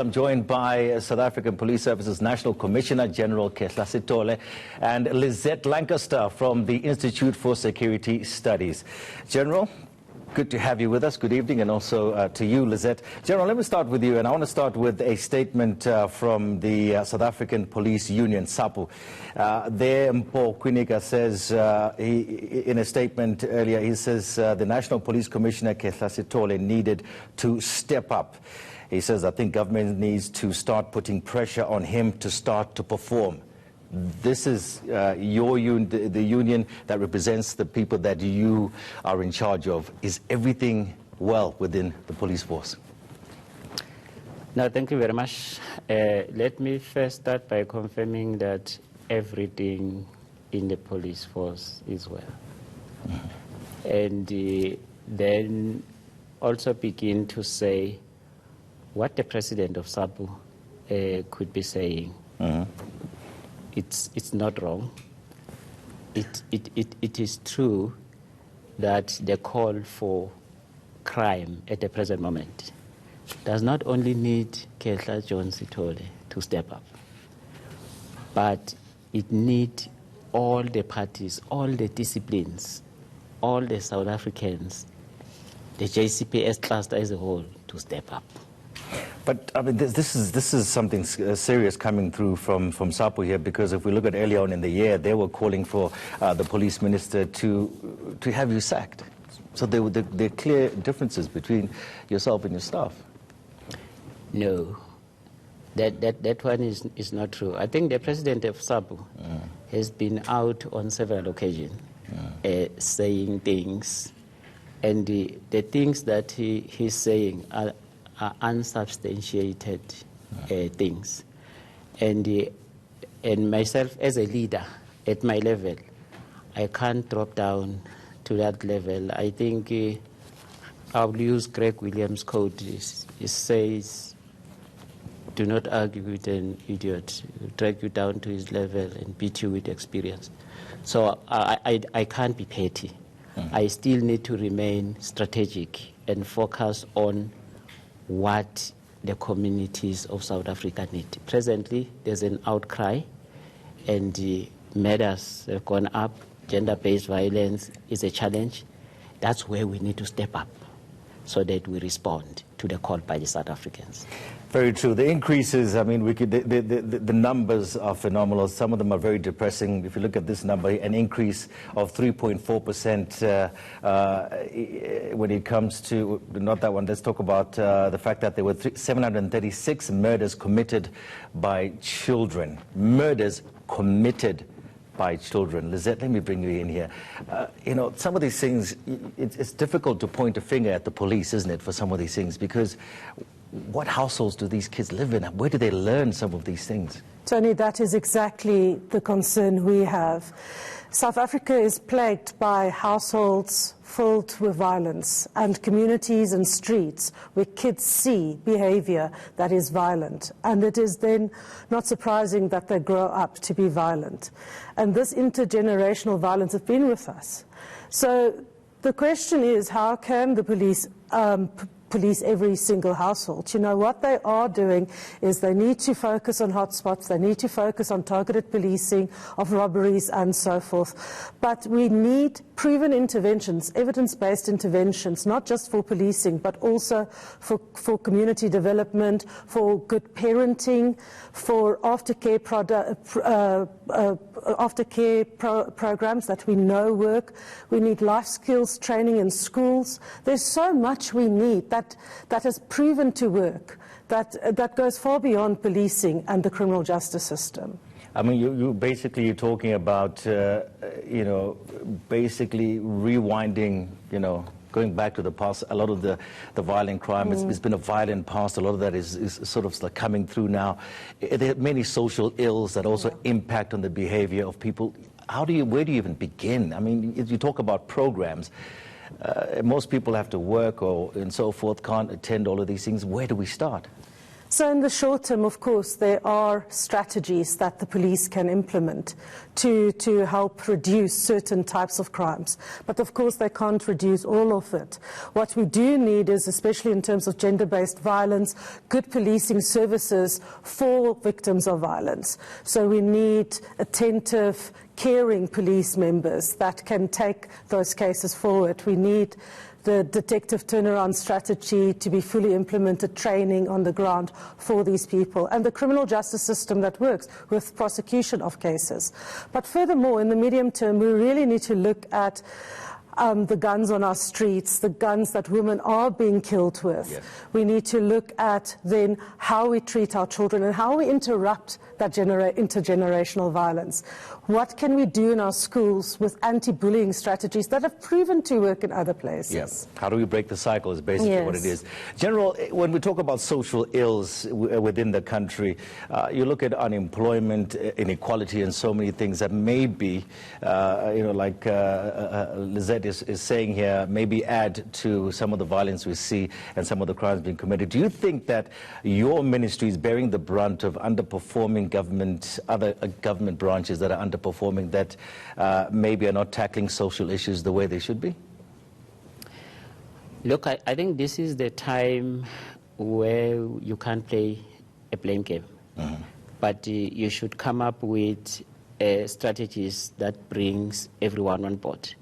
I'm joined by South African Police Service's National Commissioner General Bheki Cele and Lizette Lancaster from the Institute for Security Studies. General, good to have you with us. Good evening, and also to you, Lizette. General, let me start with you, and I want to start with a statement from the South African Police Union, SAPU. There, Mpo Kwinika says, in a statement earlier, he says the National Police Commissioner Bheki Cele needed to step up. He says, I think government needs to start putting pressure on him to start to perform. This is your union, the union that represents the people that you are in charge of. Is everything well within the police force? No, thank you very much. Let me first start by confirming that everything in the police force is well. And then also begin to say what the president of SAPU could be saying. It's not wrong. It is true that the call for crime at the present moment does not only need Bheki Cele to step up, but it needs all the parties, all the disciplines, all the South Africans, the JCPS cluster as a whole, to step up. But I mean, this is something serious coming through from SAPU here, because if we look at earlier on in the year, they were calling for the police minister to have you sacked. So there are clear differences between yourself and your staff. No, that one is not true. I think the president of SAPU has been out on several occasions saying things, and the things that he's saying are unsubstantiated things. And myself as a leader at my level, I can't drop down to that level. I think I'll use Greg Williams' quote. It says, do not argue with an idiot. He'll drag you down to his level and beat you with experience. So I can't be petty. I still need to remain strategic and focus on what the communities of South Africa need. Presently, there's an outcry, and the matters have gone up. Gender-based violence is a challenge. That's where we need to step up so that we respond to the call by the South Africans. Very true. The increases, I mean, the numbers are phenomenal. Some of them are very depressing. If you look at this number, an increase of 3.4% when it comes to, not that one, let's talk about the fact that there were 736 murders committed by children. Murders committed by children. Lizette, let me bring you in here. You know, some of these things, it's difficult to point a finger at the police, isn't it, for some of these things, because what households do these kids live in? Where do they learn some of these things? Tony, that is exactly the concern we have. South Africa is plagued by households filled with violence and communities and streets where kids see behavior that is violent. And it is then not surprising that they grow up to be violent. And this intergenerational violence has been with us. So the question is, how can the police police every single household? You know, what they are doing is they need to focus on hotspots, they need to focus on targeted policing of robberies and so forth. But we need proven interventions, evidence-based interventions, not just for policing, but also for community development, for good parenting, for aftercare programs that we know work. We need life skills training in schools. There's so much we need that has proven to work, that goes far beyond policing and the criminal justice system. I mean, you're talking about, you know, basically rewinding, you know, going back to the past. A lot of the violent crime, it's been a violent past. A lot of that is sort of like coming through now. There are many social ills that also impact on the behavior of people. Where do you even begin? I mean, you talk about programs. Most people have to work and so forth, can't attend all of these things. Where do we start? So in the short term, of course, there are strategies that the police can implement to help reduce certain types of crimes. But of course, they can't reduce all of it. What we do need is, especially in terms of gender-based violence, good policing services for victims of violence. So we need attentive, caring police members that can take those cases forward. We need the detective turnaround strategy to be fully implemented, training on the ground for these people, and the criminal justice system that works with prosecution of cases. But furthermore, in the medium term, we really need to look at the guns on our streets, the guns that women are being killed with. Yes. We need to look at then how we treat our children and how we interrupt that intergenerational violence. What can we do in our schools with anti-bullying strategies that have proven to work in other places? Yes. How do we break the cycle is basically Yes. what it is. General, when we talk about social ills within the country, you look at unemployment, inequality, and so many things that maybe, like Lizette is saying here, maybe add to some of the violence we see and some of the crimes being committed. Do you think that your ministry is bearing the brunt of underperforming other government branches that are underperforming, that maybe are not tackling social issues the way they should be? Look, I think this is the time where you can't play a blame game. Mm-hmm. But you should come up with strategies that brings everyone on board.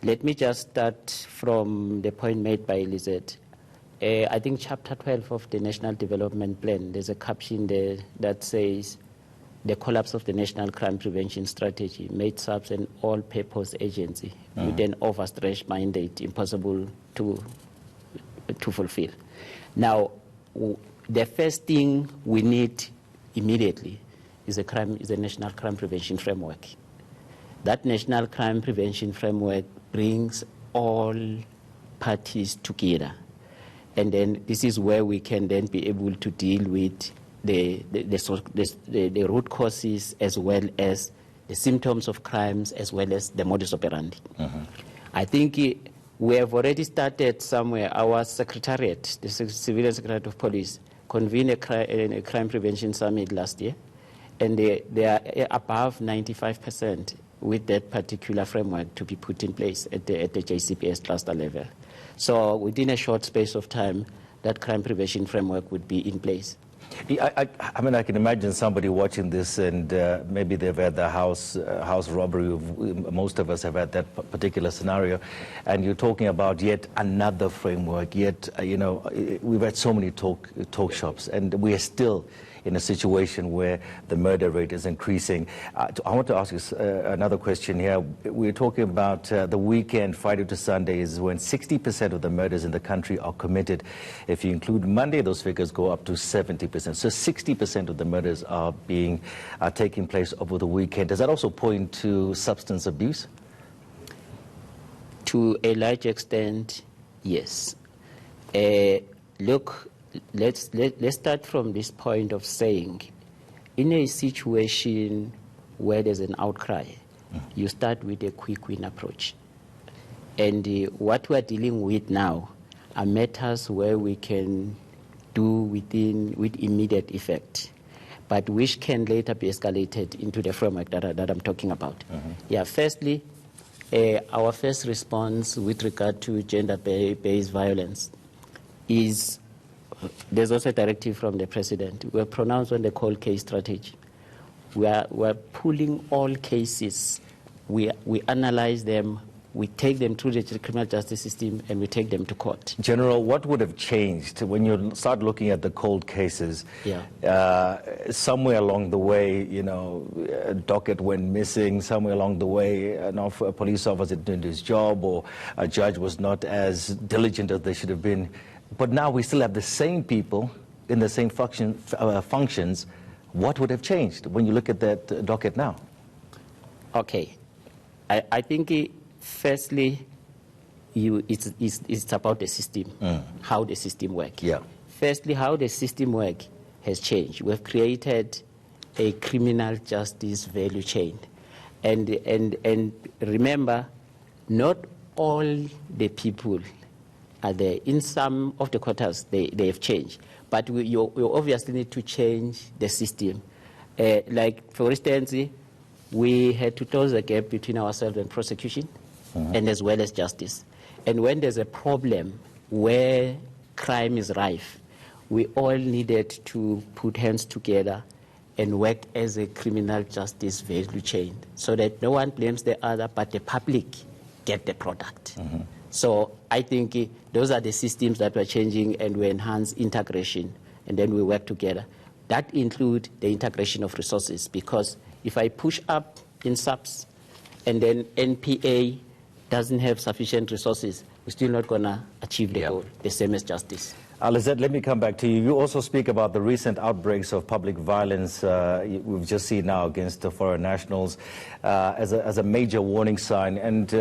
Let me just start from the point made by Lizette. I think Chapter 12 of the National Development Plan, there's a caption there that says, the collapse of the National Crime Prevention Strategy made SAPS an all-purpose agency with an overstretched mandate impossible to fulfill. Now, the first thing we need immediately is a National Crime Prevention Framework. That National Crime Prevention Framework brings all parties together. And then this is where we can then be able to deal with the root causes, as well as the symptoms of crimes, as well as the modus operandi. Mm-hmm. I think we have already started somewhere. Our secretariat, the Civilian Secretariat of Police, convened a crime prevention summit last year, and they are above 95% with that particular framework to be put in place at the JCPS cluster level. So within a short space of time, that crime prevention framework would be in place. I mean, I can imagine somebody watching this, and maybe they've had the house robbery. Most of us have had that particular scenario, and you're talking about yet another framework. Yet, we've had so many talk shops, and we are still in a situation where the murder rate is increasing. I want to ask you another question here. We're talking about the weekend, Friday to Sunday, is when 60% of the murders in the country are committed. If you include Monday, those figures go up to 70%. So 60% of the murders are taking place over the weekend. Does that also point to substance abuse? To a large extent, yes. Look, let's start from this point of saying, in a situation where there's an outcry, you start with a quick win approach. And what we're dealing with now are matters where we can do with immediate effect, but which can later be escalated into the framework that I'm talking about. Mm-hmm. Yeah, firstly, our first response with regard to gender-based violence is, there's also a directive from the President. We're pronounced on the cold case strategy. We're pulling all cases. We analyze them. We take them through the criminal justice system, and we take them to court. General, what would have changed when you start looking at the cold cases? Yeah. Somewhere along the way, a docket went missing. Somewhere along the way, a police officer didn't do his job, or a judge was not as diligent as they should have been. But now we still have the same people in the same functions. What would have changed when you look at that docket now? Okay. I think, firstly, it's about the system, how the system works. Yeah. Firstly, how the system works has changed. We've created a criminal justice value chain. And remember, not all the people are there. In some of the quarters, they have changed. But you obviously need to change the system. Like, for instance, we had to close the gap between ourselves and prosecution, and as well as justice. And when there's a problem where crime is rife, we all needed to put hands together and work as a criminal justice value chain so that no one blames the other, but the public get the product. So I think those are the systems that we're changing, and we enhance integration, and then we work together. That includes the integration of resources, because if I push up in subs and then NPA doesn't have sufficient resources, we're still not going to achieve the goal, the same as justice. Lizette, let me come back to you. You also speak about the recent outbreaks of public violence we've just seen now against foreign nationals as a major warning sign. And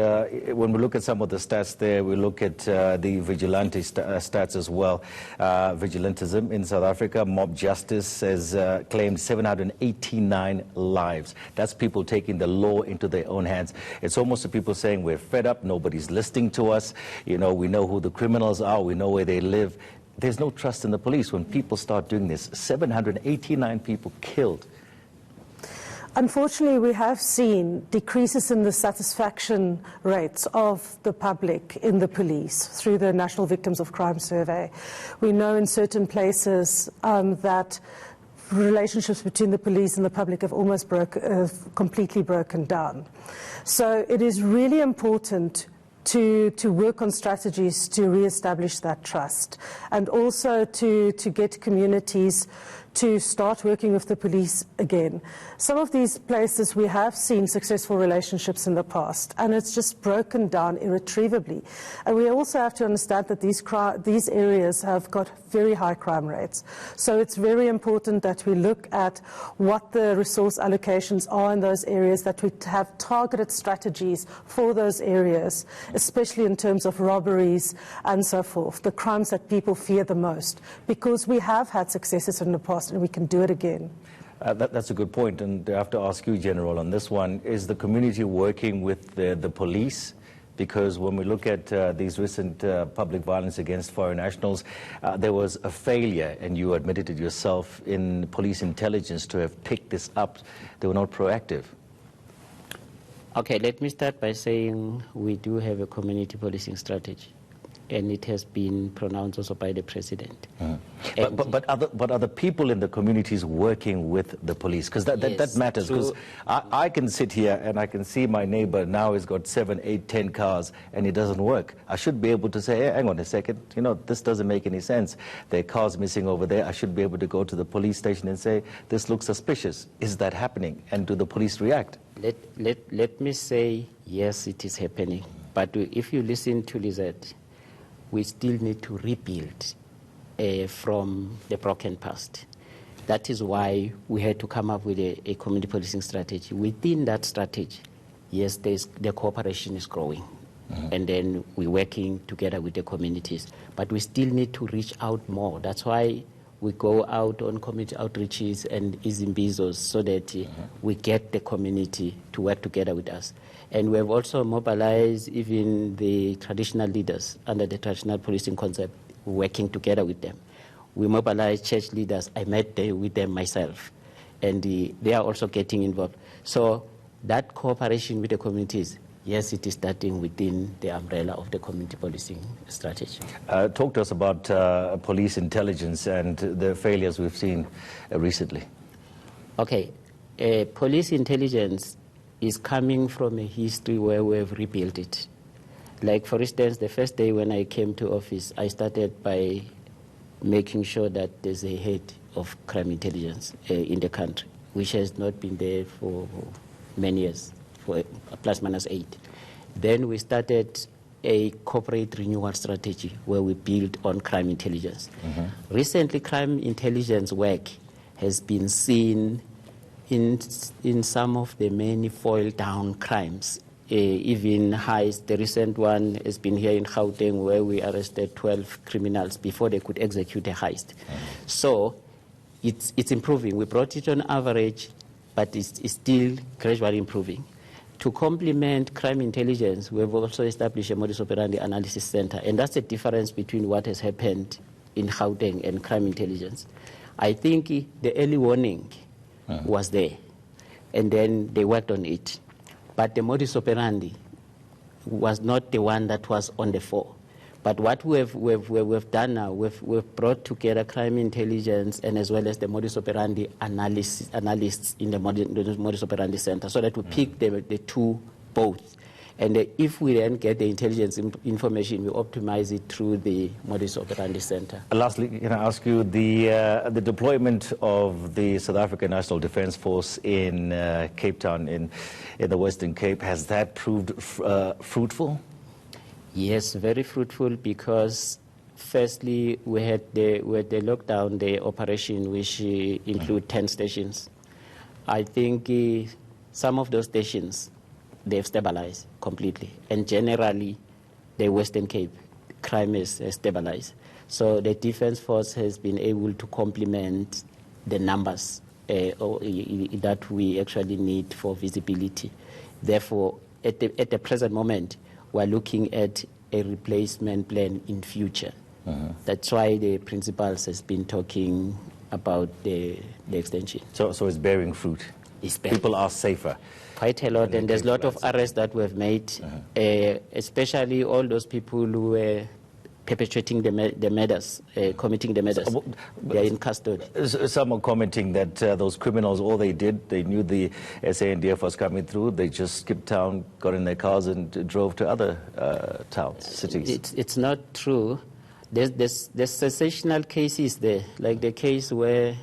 when we look at some of the stats there, we look at the vigilante stats as well. Vigilantism in South Africa, mob justice has claimed 789 lives. That's people taking the law into their own hands. It's almost the people saying we're fed up, nobody's listening to us. You know, we know who the criminals are, we know where they live. There's no trust in the police when people start doing this. 789 people killed. Unfortunately, we have seen decreases in the satisfaction rates of the public in the police through the National Victims of Crime Survey. We know in certain places that relationships between the police and the public have almost completely broken down. So it is really important to work on strategies to re-establish that trust, and also to get communities to start working with the police again. Some of these places we have seen successful relationships in the past, and it's just broken down irretrievably. And we also have to understand that these areas have got very high crime rates. So it's very important that we look at what the resource allocations are in those areas, that we have targeted strategies for those areas, especially in terms of robberies and so forth, the crimes that people fear the most, because we have had successes in the past and we can do it again. That's a good point, and I have to ask you, General, on this one. Is the community working with the police? Because when we look at these recent public violence against foreign nationals, there was a failure, and you admitted it yourself, in police intelligence to have picked this up. They were not proactive. Okay, let me start by saying we do have a community policing strategy, and it has been pronounced also by the President. But are the people in the communities working with the police? Because that matters. Because I can sit here and I can see my neighbor now has got 7, 8, 10 cars and it doesn't work. I should be able to say, hey, hang on a second, you know, this doesn't make any sense. There are cars missing over there. I should be able to go to the police station and say, this looks suspicious. Is that happening? And do the police react? Let me say, yes, it is happening. But if you listen to Lizette, we still need to rebuild from the broken past. That is why we had to come up with a community policing strategy. Within that strategy, yes, the cooperation is growing. And then we're working together with the communities. But we still need to reach out more. That's why we go out on community outreaches and izimbizos so that we get the community to work together with us. And we have also mobilized even the traditional leaders under the traditional policing concept, working together with them. We mobilized church leaders. I met with them myself, and they are also getting involved. So that cooperation with the communities, yes, it is starting within the umbrella of the community policing strategy. Talk to us about police intelligence and the failures we've seen recently. Okay, police intelligence is coming from a history where we have rebuilt it. Like, for instance, the first day when I came to office, I started by making sure that there's a head of crime intelligence in the country, which has not been there for many years, for ±8. Then we started a corporate renewal strategy where we build on crime intelligence. Recently, crime intelligence work has been seen in some of the many foiled down crimes, even heist. The recent one has been here in Gauteng, where we arrested 12 criminals before they could execute a heist. So it's improving. We brought it on average, but it's still gradually improving. To complement crime intelligence, we have also established a modus operandi analysis center, and that's the difference between what has happened in Gauteng and crime intelligence. I think the early warning was there, and then they worked on it. But the modus operandi was not the one that was on the fore. But what we've done now, we've brought together crime intelligence and as well as the modus operandi analysts in the modus operandi center, so that we pick the two both. And if we then get the intelligence information, we optimize it through the modus operandi center. Lastly, can I ask you, the deployment of the South African National Defence Force in Cape Town, in the Western Cape, has that proved fruitful? Yes, very fruitful, because firstly we had the lockdown, the operation, which include 10 stations. I think some of those stations, they've stabilized completely, and generally the Western Cape crime is stabilized. So the Defence Force has been able to complement the numbers that we actually need for visibility. Therefore, at the present moment, we're looking at a replacement plan in future. That's why the principals has been talking about the extension. So it's bearing fruit. It's bearing. People are safer. Quite a lot, and there's a lot of arrests that we've made, especially all those people who were perpetrating the murders, committing the murders. They are in custody. Some are commenting that those criminals, all they did, they knew the SANDF was coming through, they just skipped town, got in their cars and drove to other towns, cities. It's not true. There's sensational cases there, like the case where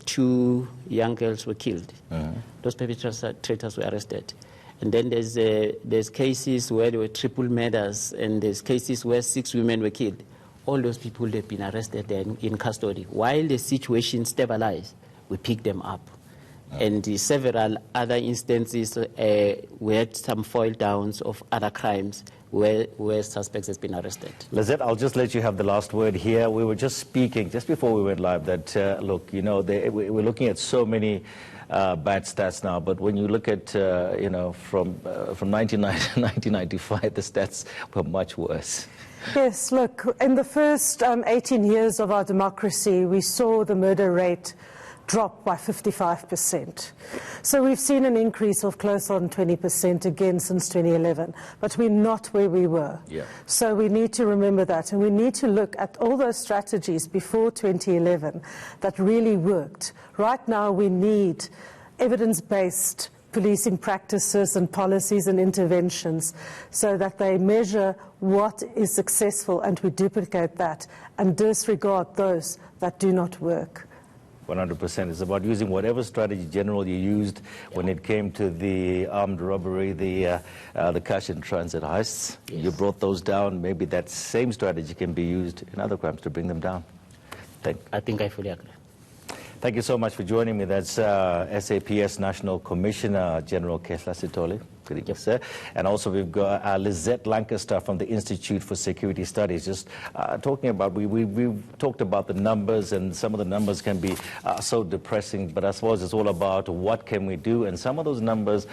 two young girls were killed. Those perpetrators were arrested. And then there's cases where there were triple murders, and there's cases where 6 women were killed. All those people, they've been arrested and in custody. While the situation stabilized, we picked them up. And several other instances, we had some foil downs of other crimes where suspects has been arrested. Lizette, I'll just let you have the last word here. We were just speaking, just before we went live, that, look, you know, we're looking at so many bad stats now, but when you look at, you know, from 1995, the stats were much worse. Yes, look, in the first 18 years of our democracy, we saw the murder rate drop by 55%. So we've seen an increase of close on 20% again since 2011, but we're not where we were. Yeah. So we need to remember that, and we need to look at all those strategies before 2011 that really worked. Right now we need evidence-based policing practices and policies and interventions so that they measure what is successful and we duplicate that and disregard those that do not work. 100%. It's about using whatever strategy, General, you used when it came to the armed robbery, the cash in transit heists. Yes. You brought those down. Maybe that same strategy can be used in other crimes to bring them down. I think I fully agree. Thank you so much for joining me. That's SAPS National Commissioner General Bheki Cele. Good evening, sir. And also we've got Lizette Lancaster from the Institute for Security Studies. Just talking about, we've talked about the numbers, and some of the numbers can be so depressing, but I suppose it's all about what can we do, and some of those numbers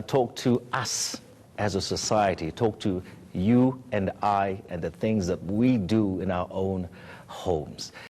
talk to us as a society, talk to you and I and the things that we do in our own homes.